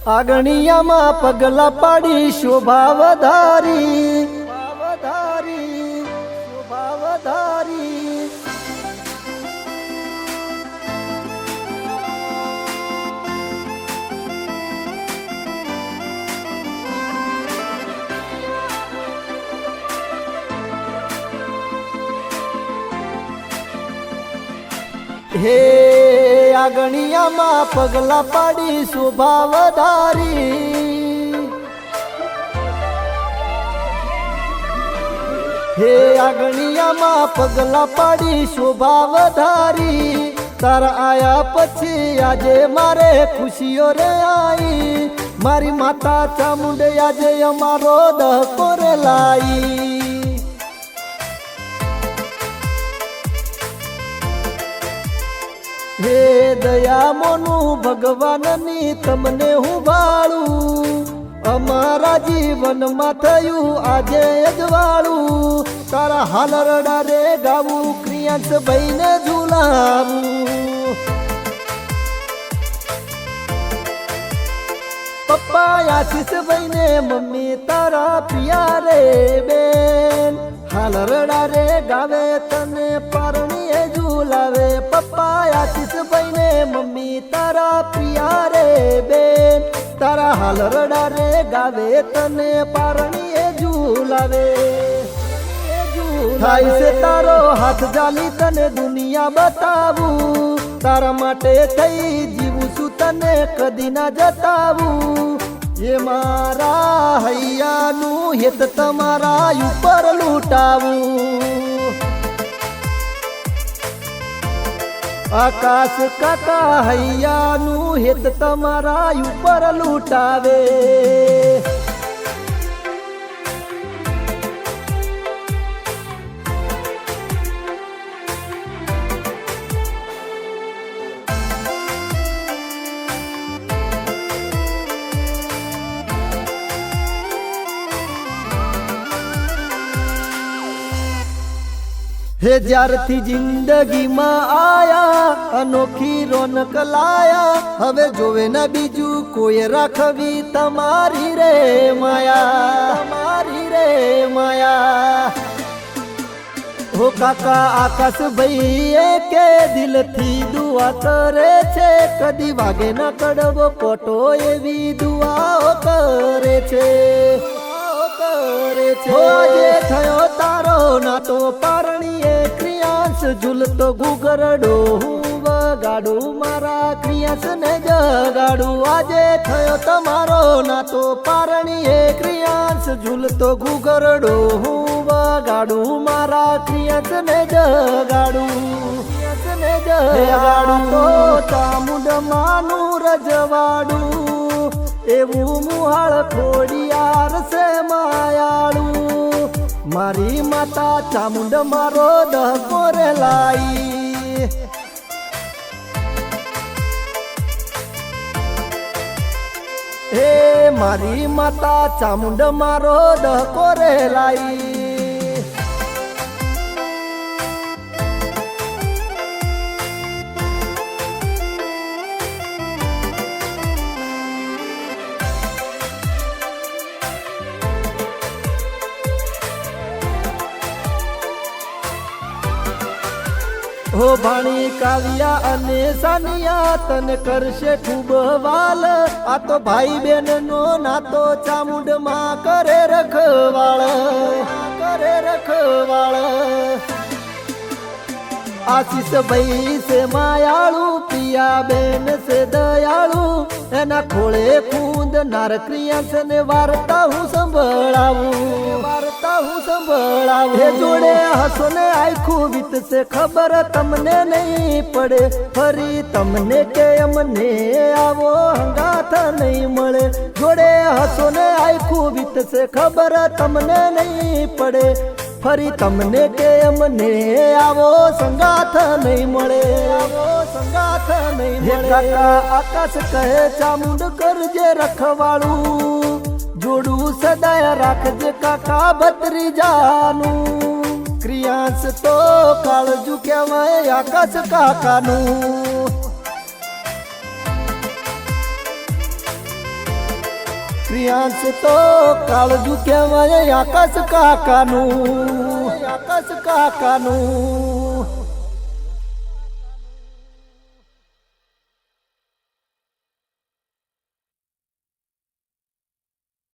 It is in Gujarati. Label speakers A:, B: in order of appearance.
A: આગણિયામાં પગલા પાડી શોભા વધારી શોભા વધારી હે આગણિયામાં પગલા પાડી શોભા વધારી હે આગણિયામાં પગલા પાડી શોભા વધારી તારા આયા પછી આજે મારે ખુશીઓ રે આઈ મારી માતા ચામુંડે આજે અમારો દહકો રે લાઈ હે દયા મોનું ભગવાનની તમને હું ભાળું અમારા જીવનમાં થયું આજે અજવાળું તારા હાલરડા રે ગાવું ક્રિયાંશ ભાઈને ઝુલાવું પપ્પા આશીષ ભાઈને મમ્મી તારા પિયા રે બેન હાલરડા રે ગાવે તને પારણીએ ઝુલાવે પપ્પા આશીષ ભાઈને મમ્મી તારા પિયા રે બેન તારા હાલરડા રે ગાવે તને પારણીએ ઝુલાવે થાય છે તારો હાથ જાલી તને દુનિયા બતાવું તારા માટે થઈ જીવું છું તને કદી ના જતાવું એ મારા હૈયાનું હિત તમારા ઉપર લૂંટાવું આકાશ કાકા હૈયાનું હિત તમારા ઉપર લૂંટાવે હે જ્યારથી જિંદગીમાં આયા અનોખી રોનક લાયા હવે જોવે ના બીજું કોઈ રાખવી તમારી રે માયા હો કાકા આકાશ ભાઈ કે દિલથી દુઆ કરે છે કદી વાગે ના કડવો કોટો એવી દુઆઓ કરે છે આજે થયો તારો નાતો પારણીએ ક્રિયાંશ ઝૂલતો ઘૂઘરડો હું વગાડું મારા ક્રિયાંશ ને જગાડું આજે થયો તમારો નાતો પારણીએ ક્રિયાંશ ઝૂલતો ઘૂઘરડો હું વગાડું મારા ક્રિયાંશ ને જગાડું તો ચામુંડ માનું રજવાડું એવું મુહાળ ખોડિયાર છે માયાળું મારી માતા ચામુંડ મારો દહકો રે લાઈ હે મારી માતા ચામુંડ મારો દહકો રે લાઈ હો ભાણી કાવ્યા અને સાનિયા તને કરશે ખૂબ વાલ આ તો ભાઈ બેન નો નાતો ચામુંડ માં કરે રખવાળ આશીષ ભાઈ છે માયાળું પિયા બેન છે દયાળું એના ખોળે કુંદ નાર ક્રિયાંશ ને વાર્તા હું સંભળાવું હે જોડે હસો ને આખું વીતશે ખબર તમને નહીં પડે ફરી તમને કે અમને આવો હંગાથ નહીં મળે જોડે હસો ને આખું વીતશે ખબર તમને નહીં પડે ફરી તમને કે અમને આવો સંગાથ નહીં મળે કાકા આકાશ કહે ચામુંડ કરજે રખવાળું જોડું સદાય રાખજે કાકા ભત્રીજાનું ક્રિયાંશ તો કાળજુ કહેવાય આકાશ કાકાનું પ્રિયાંશ તો કાળજુ કહેવાય આકાશ કાકાનું